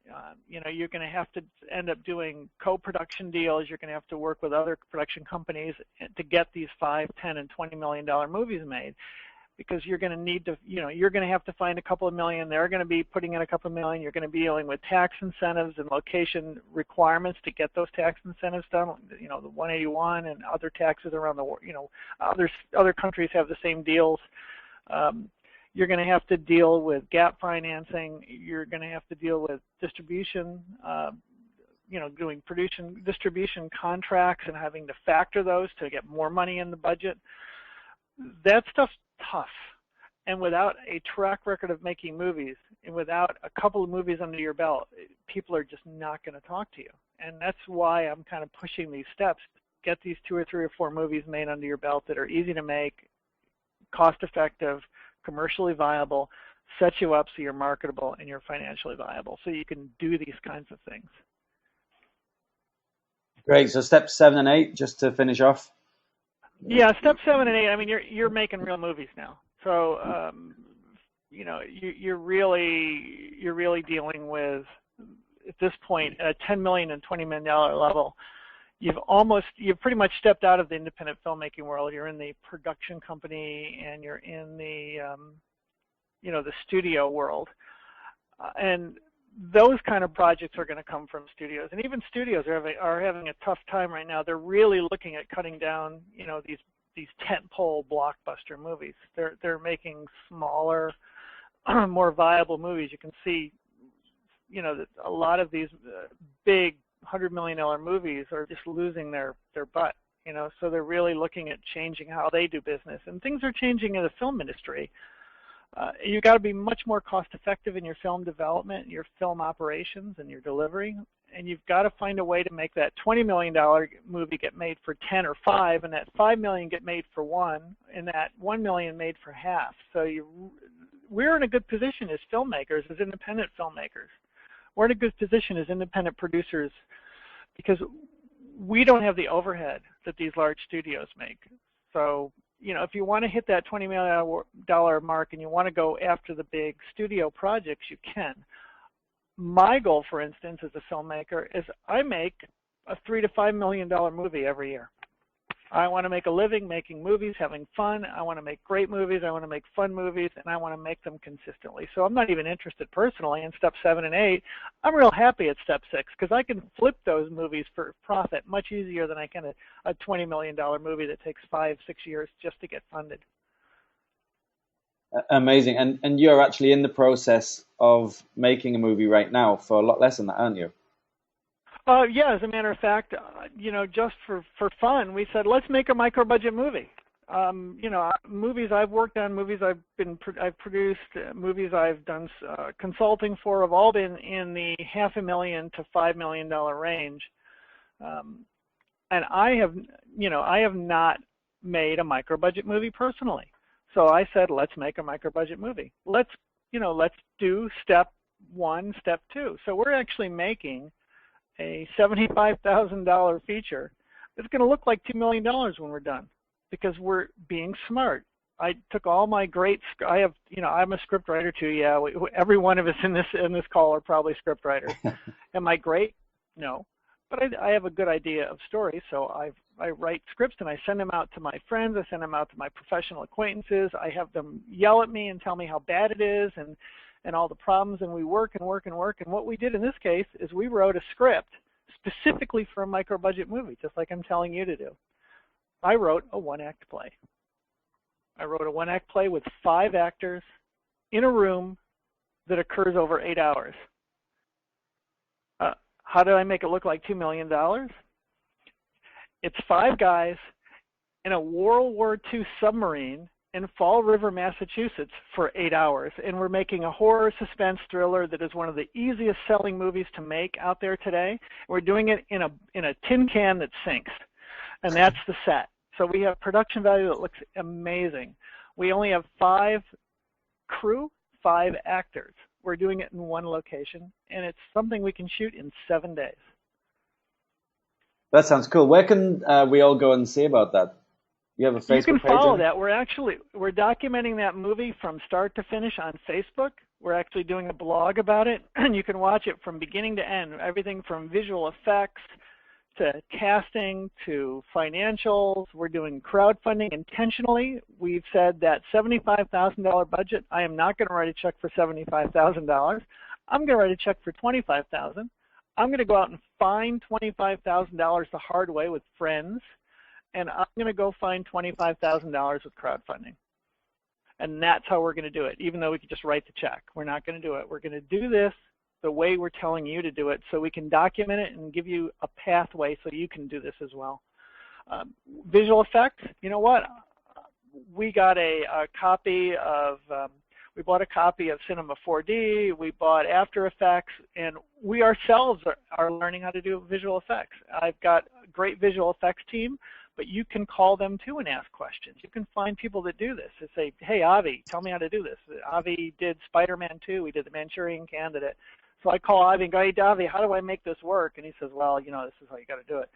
You know, you're going to have to end up doing co-production deals. You're going to have to work with other production companies to get these $5, $10, and $20 million movies made, because you're going to need to, you know, you're going to have to find a couple of million. They're going to be putting in a couple of million. You're going to be dealing with tax incentives and location requirements to get those tax incentives done. You know, the 181 and other taxes around the world. You know, other countries have the same deals. You're going to have to deal with gap financing. You're going to have to deal with distribution, you know, doing distribution contracts and having to factor those to get more money in the budget. That stuff's tough. And without a track record of making movies, and without a couple of movies under your belt, people are just not going to talk to you. And that's why I'm kind of pushing these steps. Get these 2 or 3 or 4 movies made under your belt that are easy to make, cost-effective, commercially viable, set you up so you're marketable and you're financially viable, so you can do these kinds of things. Great. So steps 7 and 8, just to finish off. Yeah, step 7 and 8. I mean, you're making real movies now, so you know, you're really dealing with, at this point, at a $10 million and $20 million level. You've pretty much stepped out of the independent filmmaking world. You're in the production company and you're in the you know, the studio world, and those kind of projects are going to come from studios. And even studios are having a tough time right now. They're really looking at cutting down, you know, these tentpole blockbuster movies. They're making smaller, more viable movies. You can see, you know, that a lot of these big $100 million movies are just losing their butt, you know, so they're really looking at changing how they do business. And things are changing in the film industry. You've got to be much more cost effective in your film development, your film operations, and your delivery. And you've got to find a way to make that $20 million movie get made for 10 or 5, and that $5 million get made for 1, and that $1 million made for half. So we're in a good position as filmmakers, as independent filmmakers. We're in a good position as independent producers because we don't have the overhead that these large studios make. So, you know, if you want to hit that $20 million mark and you want to go after the big studio projects, you can. My goal, for instance, as a filmmaker, is I make a $3 to $5 million movie every year. I want to make a living making movies, having fun. I want to make great movies. I want to make fun movies, and I want to make them consistently. So I'm not even interested personally in step 7 and 8. I'm real happy at step 6 because I can flip those movies for profit much easier than I can a $20 million movie that takes 5, 6 years just to get funded. Amazing. And you're actually in the process of making a movie right now for a lot less than that, aren't you? Yeah, as a matter of fact, you know, just for fun, we said, let's make a micro-budget movie. You know, movies I've worked on, movies I've produced, movies I've done consulting for have all been in the $500,000 to $5 million range. And I have not made a micro-budget movie personally. So I said, let's make a micro-budget movie. Let's do step 1, step 2. So we're actually making a $75,000 feature. It's going to look like $2 million when we're done because we're being smart. I took all my I'm a script writer too. Yeah, every one of us in this call are probably script writers. Am I great? No, but I have a good idea of stories, so I write scripts and I send them out to my friends. I send them out to my professional acquaintances. I have them yell at me and tell me how bad it is and all the problems, and we work and work and work. And what we did in this case is we wrote a script specifically for a micro-budget movie, just like I'm telling you to do. I wrote a 1-act play. I wrote a 1-act play with 5 actors in a room that occurs over 8 hours. How did I make it look like $2 million? It's 5 guys in a World War II submarine in Fall River, Massachusetts for 8 hours, and we're making a horror suspense thriller that is one of the easiest selling movies to make out there today. We're doing it in a tin can that sinks, and that's the set. So we have production value that looks amazing. We only have 5 crew, 5 actors. We're doing it in one location, and it's something we can shoot in 7 days. That sounds cool. Where can we all go and see about that? You have a Facebook page? You can follow that. We're documenting that movie from start to finish on Facebook. We're actually doing a blog about it, and you can watch it from beginning to end. Everything from visual effects to casting to financials. We're doing crowdfunding intentionally. We've said that $75,000 budget. I am not going to write a check for $75,000. I'm going to write a check for $25,000. I'm going to go out and find $25,000 the hard way with friends, and I'm going to go find $25,000 with crowdfunding. And that's how we're going to do it, even though we could just write the check. We're not going to do it. We're going to do this the way we're telling you to do it so we can document it and give you a pathway so you can do this as well. Visual effects, you know what? We got a copy of, we bought a copy of Cinema 4D, we bought After Effects, and we ourselves are learning how to do visual effects. I've got a great visual effects team, but you can call them too and ask questions. You can find people that do this and say, hey, Avi, tell me how to do this. Avi did Spider-Man 2, we did The Manchurian Candidate. So I call Avi and go, hey, Avi, how do I make this work? And he says, well, you know, this is how you got to do it.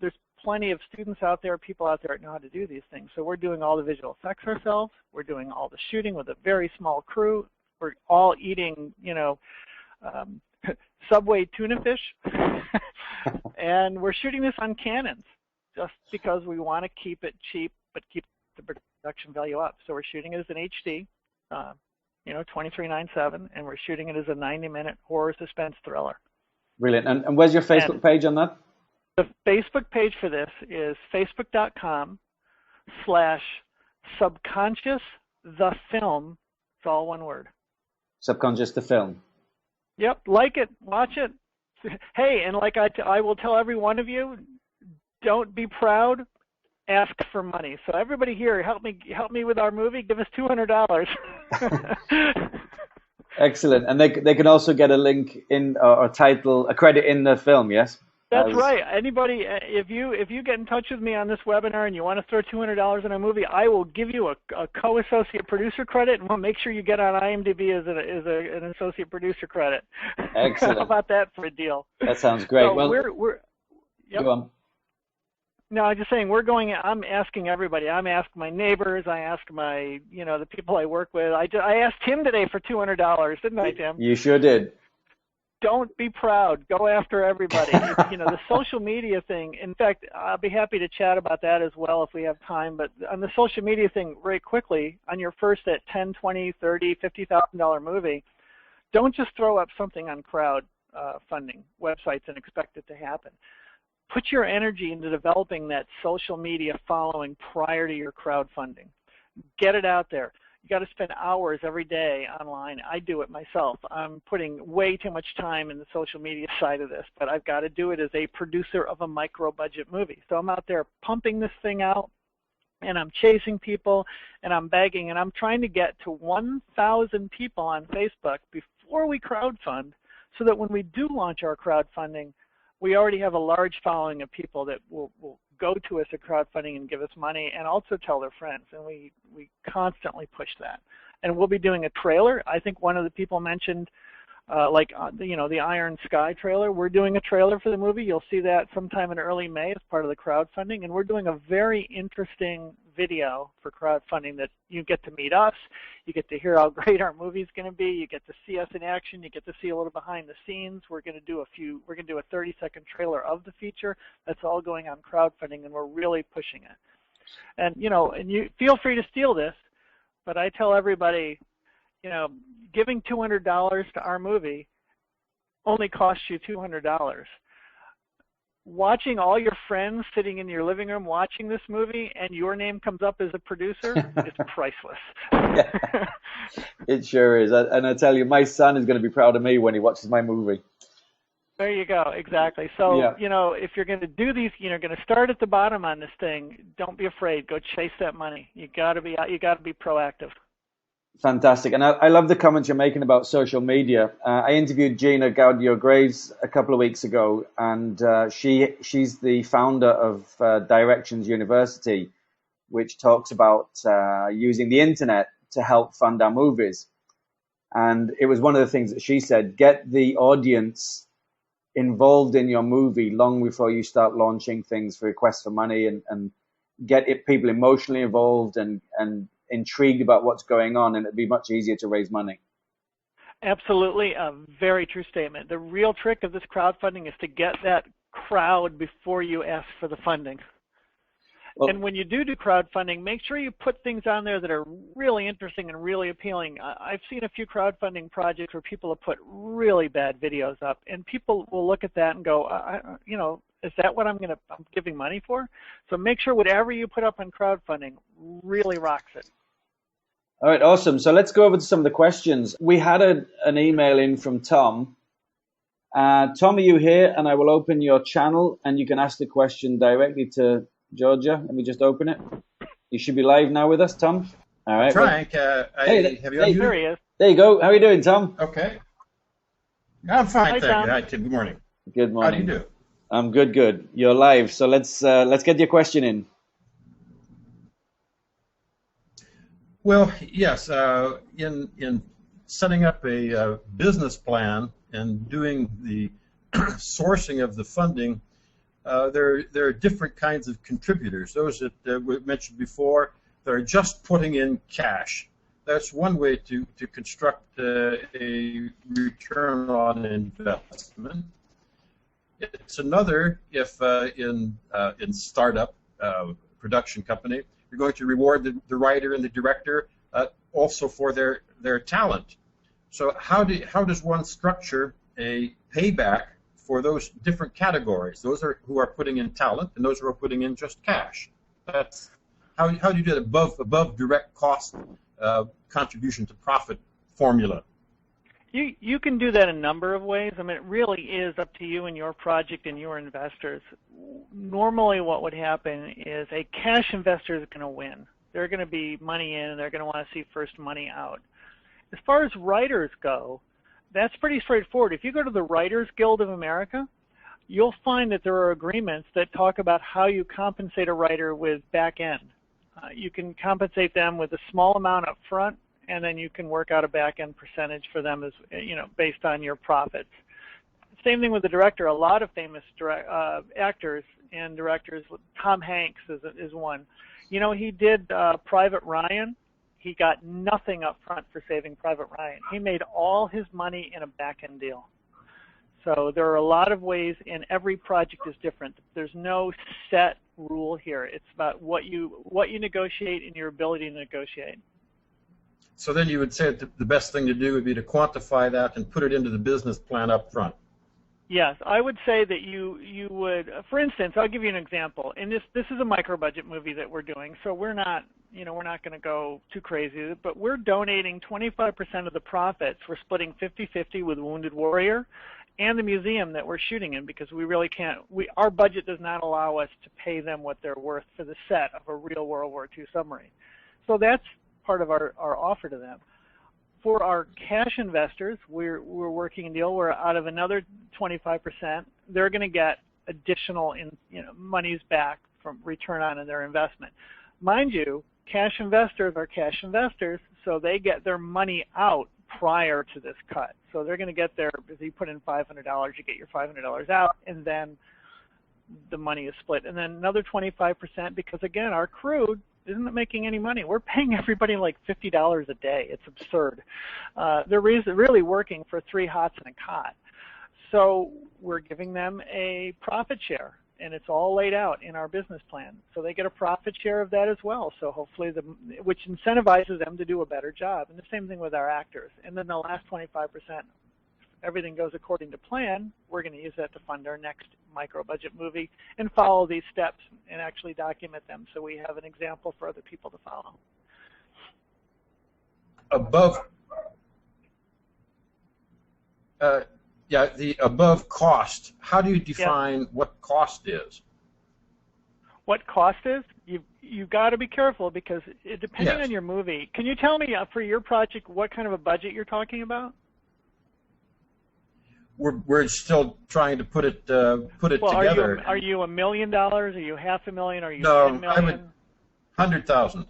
There's plenty of students out there, people out there that know how to do these things. So we're doing all the visual effects ourselves. We're doing all the shooting with a very small crew. We're all eating, you know, Subway tuna fish. And we're shooting this on Canons just because we want to keep it cheap but keep the production value up. So we're shooting it as an HD. You know, 2397, and we're shooting it as a 90-minute horror suspense thriller. Brilliant. And where's your Facebook page on that? The Facebook page for this is facebook.com/subconsciousthefilm. It's all one word. Subconscious the Film. Yep, like it, watch it. Hey, and like I will tell every one of you, don't be proud. Ask for money. So everybody here, help me with our movie. Give us $200. Excellent. And they can also get a link in or title, a credit in the film. Yes. That's right. Anybody, if you get in touch with me on this webinar and you want to throw $200 in a movie, I will give you a co-associate producer credit, and we'll make sure you get on IMDb as an associate producer credit. Excellent. How about that for a deal? That sounds great. So well, yep. Go on. No, I'm just saying I'm asking everybody. I'm asking my neighbors. I ask my, you know, the people I work with. I asked Tim today for $200, didn't I, Tim? You sure did. Don't be proud. Go after everybody. You know, the social media thing. In fact, I'll be happy to chat about that as well if we have time. But on the social media thing, very quickly, on your first at $10, $20, $30, $50,000 movie, don't just throw up something on crowd funding websites and expect it to happen. Put your energy into developing that social media following prior to your crowdfunding. Get it out there. You got to spend hours every day online. I do it myself. I'm putting way too much time in the social media side of this, but I've got to do it as a producer of a micro-budget movie. So I'm out there pumping this thing out, and I'm chasing people, and I'm begging, and I'm trying to get to 1,000 people on Facebook before we crowdfund so that when we do launch our crowdfunding, we already have a large following of people that will go to us at crowdfunding and give us money and also tell their friends. And we constantly push that. And we'll be doing a trailer. I think one of the people mentioned, the Iron Sky trailer. We're doing a trailer for the movie. You'll see that sometime in early May as part of the crowdfunding. And we're doing a very interesting video for crowdfunding that you get to meet us. You get to hear how great our movie is going to be. You get to see us in action. You get to see a little behind the scenes. We're going to do a 30-second trailer of the feature. That's all going on crowdfunding, and we're really pushing it. And you feel free to steal this, but I tell everybody, giving $200 to our movie only costs you $200. Watching all your friends sitting in your living room watching this movie and your name comes up as a producer is priceless. Yeah, it sure is. And I tell you, my son is going to be proud of me when he watches my movie. There you go. Exactly. So, if you're going to do these, you're going to start at the bottom on this thing. Don't be afraid. Go chase that money. You got to be proactive. Fantastic. And I love the comments you're making about social media. I interviewed Gina Gaudio-Graves a couple of weeks ago, and she's the founder of Directions University, which talks about using the internet to help fund our movies. And it was one of the things that she said, get the audience involved in your movie long before you start launching things for requests for money, and get people emotionally involved and intrigued about what's going on, and it'd be much easier to raise money. Absolutely, a very true statement. The real trick of this crowdfunding is to get that crowd before you ask for the funding. Well, and when you do crowdfunding, make sure you put things on there that are really interesting and really appealing. I've seen a few crowdfunding projects where people have put really bad videos up, and people will look at that and go, you know, is that what I'm giving money for? So make sure whatever you put up on crowdfunding really rocks it. All right, awesome. So let's go over to some of the questions. We had an email in from Tom. Tom, are you here? And I will open your channel, and you can ask the question directly to Georgia. Let me just open it. You should be live now with us, Tom. All right. Frank, have you unmuted? There he is. There you go. How are you doing, Tom? Okay. I'm fine, Hi, thank Tom. you. Hi, Tim. Good morning. Good morning. How do you do? I'm good. You're live. So let's get your question in. Well, yes. In setting up a business plan and doing the sourcing of the funding, there are different kinds of contributors. Those that we mentioned before, that are just putting in cash. That's one way to construct a return on investment. It's another if in startup production company, you're going to reward the writer and the director also for their talent. So how does one structure a payback for those different categories? Those who are putting in talent, and those who are putting in just cash. That's how do you do it above direct cost contribution to profit formula? You can do that a number of ways. I mean, it really is up to you and your project and your investors. Normally what would happen is a cash investor is going to win. They're going to be money in, and they're going to want to see first money out. As far as writers go, that's pretty straightforward. If you go to the Writers Guild of America, you'll find that there are agreements that talk about how you compensate a writer with back end. You can compensate them with a small amount up front, and then you can work out a back-end percentage for them, as you know, based on your profits. Same thing with the director. A lot of famous actors and directors, Tom Hanks is one. You know, he did Private Ryan. He got nothing up front for Saving Private Ryan. He made all his money in a back-end deal. So there are a lot of ways, and every project is different. There's no set rule here. It's about what you negotiate and your ability to negotiate. So then you would say that the best thing to do would be to quantify that and put it into the business plan up front. Yes, I would say that you would. For instance, I'll give you an example. And this is a micro budget movie that we're doing, so we're not going to go too crazy. But we're donating 25% of the profits. We're splitting 50-50 with Wounded Warrior and the museum that we're shooting in, because we really can't. Our budget does not allow us to pay them what they're worth for the set of a real World War II submarine. So that's part of our offer to them. For our cash investors, we're working a deal where out of another 25%, they're going to get additional monies back from return on their investment. Mind you, cash investors are cash investors, so they get their money out prior to this cut. So they're going to get if you put in $500, you get your $500 out, and then the money is split. And then another 25%, because again, our crew isn't making any money. We're paying everybody like $50 a day. It's absurd. They're really working for 3 hots and a cot. So we're giving them a profit share, and it's all laid out in our business plan. So they get a profit share of that as well. So hopefully, which incentivizes them to do a better job. And the same thing with our actors. And then the last 25%, everything goes according to plan, we're going to use that to fund our next micro-budget movie and follow these steps and actually document them so we have an example for other people to follow. The above cost, how do you define what cost is? What cost is? You've got to be careful, because depending on your movie. Can you tell me for your project what kind of a budget you're talking about? We're still trying to put it together. Are you $1 million? Are you $500,000? Are you no, 10 million? I'm 100,000.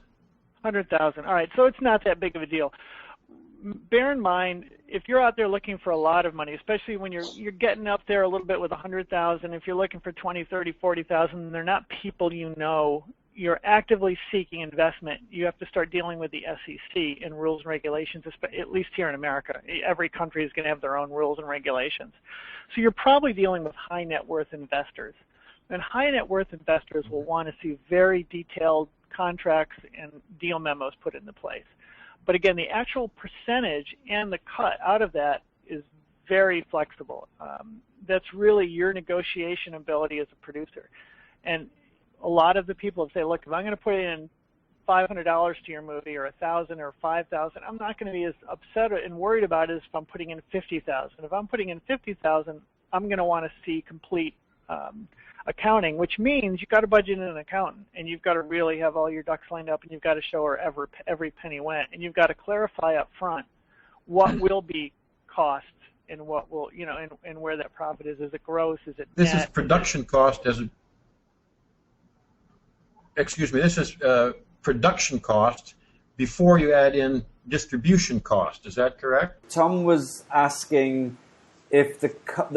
100,000. All right, so it's not that big of a deal. bear in mind, if you're out there looking for a lot of money, especially when you're getting up there a little bit with 100,000, if you're looking for 20, 30, 40,000, they're not people you know. You're actively seeking investment. You have to start dealing with the SEC and rules and regulations, at least here in America. Every country is going to have their own rules and regulations. So you're probably dealing with high net worth investors. And high net worth investors will want to see very detailed contracts and deal memos put into place. But again, the actual percentage and the cut out of that is very flexible. That's really your negotiation ability as a producer. And a lot of the people say, look, if I'm going to put in $500 to your movie, or $1,000 or $5,000, I'm not going to be as upset and worried about it as if I'm putting in $50,000. If I'm putting in $50,000, I'm going to want to see complete accounting, which means you've got to budget in an accountant, and you've got to really have all your ducks lined up, and you've got to show her every penny went, and you've got to clarify up front what will be costs and what will, and where that profit is. Is it gross? Is it This net? is production cost this is production cost before you add in distribution cost. Is that correct? Tom was asking if the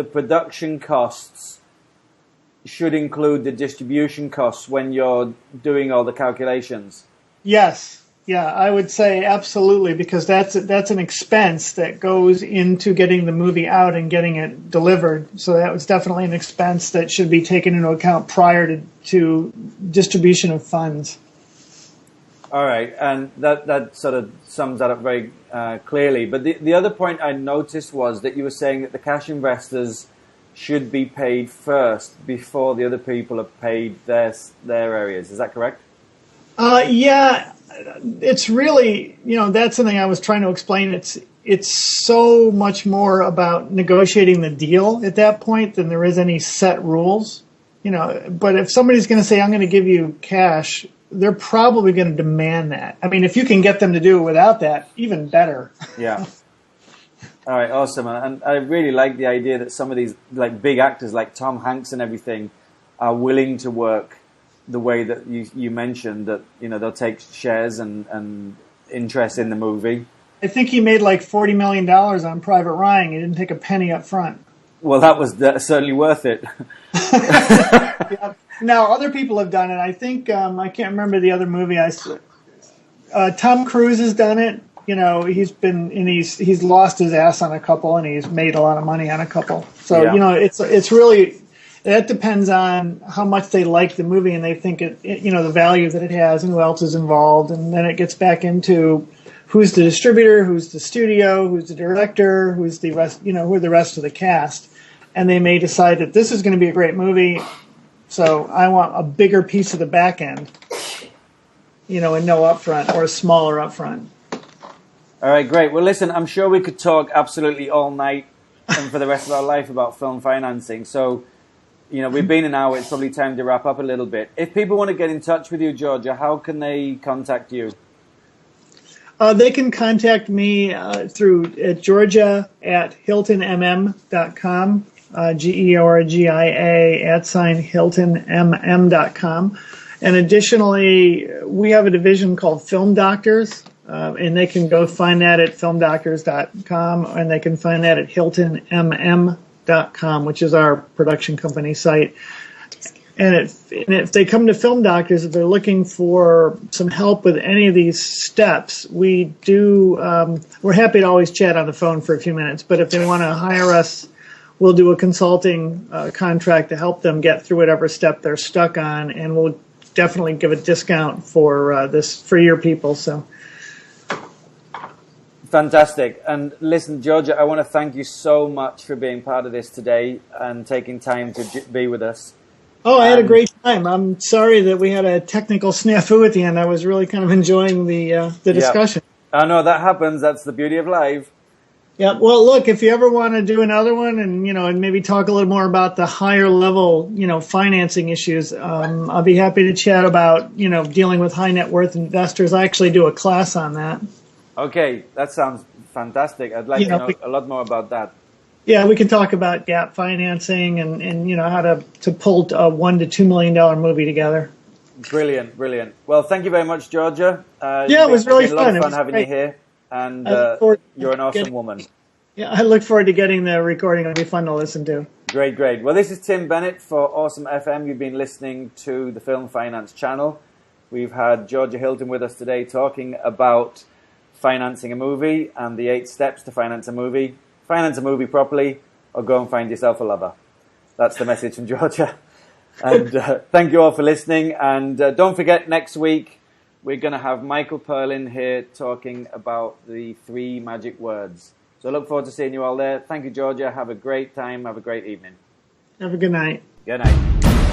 production costs should include the distribution costs when you're doing all the calculations. Yes. Yeah, I would say absolutely, because that's an expense that goes into getting the movie out and getting it delivered. So that was definitely an expense that should be taken into account prior to distribution of funds. All right, and that sort of sums that up very clearly. But the other point I noticed was that you were saying that the cash investors should be paid first before the other people have paid their areas. Is that correct? Yeah. It's really, that's something I was trying to explain. It's so much more about negotiating the deal at that point than there is any set rules. But if somebody's going to say, I'm going to give you cash, they're probably going to demand that. I mean, if you can get them to do it without that, even better. Yeah. All right, awesome. And I really like the idea that some of these like big actors like Tom Hanks and everything are willing to work the way that you mentioned, that they'll take shares and interest in the movie. I think he made like $40 million on Private Ryan. He didn't take a penny up front. Well, that was certainly worth it. Yeah. Now, other people have done it. I think, I can't remember the other movie I saw. Tom Cruise has done it. He's lost his ass on a couple, and he's made a lot of money on a couple. So, yeah. It's really, that depends on how much they like the movie and they think the value that it has and who else is involved. And then it gets back into who's the distributor, who's the studio, who's the director, who's the rest, who are the rest of the cast. And they may decide that this is going to be a great movie, so I want a bigger piece of the back end, and no upfront, or a smaller upfront. All right, great. Well, listen, I'm sure we could talk absolutely all night and for the rest of our life about film financing. So, we've been an hour. It's probably time to wrap up a little bit. If people want to get in touch with you, Georgia, how can they contact you? They can contact me through Georgia at HiltonMM.com, Georgia @HiltonMM.com. And additionally, we have a division called Film Doctors, and they can go find that at filmdoctors.com, and they can find that at HiltonMM.com, which is our production company site. And if they come to Film Doctors, if they're looking for some help with any of these steps, we're happy to always chat on the phone for a few minutes. But if they want to hire us, we'll do a consulting contract to help them get through whatever step they're stuck on, and we'll definitely give a discount for your people. So. Fantastic. And listen, Georgia, I want to thank you so much for being part of this today and taking time to be with us. Oh, I had a great time. I'm sorry that we had a technical snafu at the end. I was really kind of enjoying the discussion. I know that happens. That's the beauty of live. Yeah. Well, look, if you ever want to do another one and maybe talk a little more about the higher level, financing issues, I'll be happy to chat about, dealing with high net worth investors. I actually do a class on that. Okay. That sounds fantastic. I'd like to know a lot more about that. Yeah, we can talk about gap financing and how to pull a $1 to $2 million movie together. Brilliant. Well, thank you very much, Georgia. It was really fun. It was a lot of fun having you here. and I look forward to you're an awesome getting- woman. Yeah, I look forward to getting the recording. It'll be fun to listen to. Great, great. Well, this is Tim Bennett for Awesome FM. You've been listening to the Film Finance channel. We've had Georgia Hilton with us today talking about financing a movie and the 8 steps to finance a movie. Finance a movie properly, or go and find yourself a lover. That's the message from Georgia. And thank you all for listening. And don't forget, next week, we're going to have Michael Perlin here talking about the 3 magic words. So I look forward to seeing you all there. Thank you, Georgia. Have a great time. Have a great evening. Have a good night. Good night.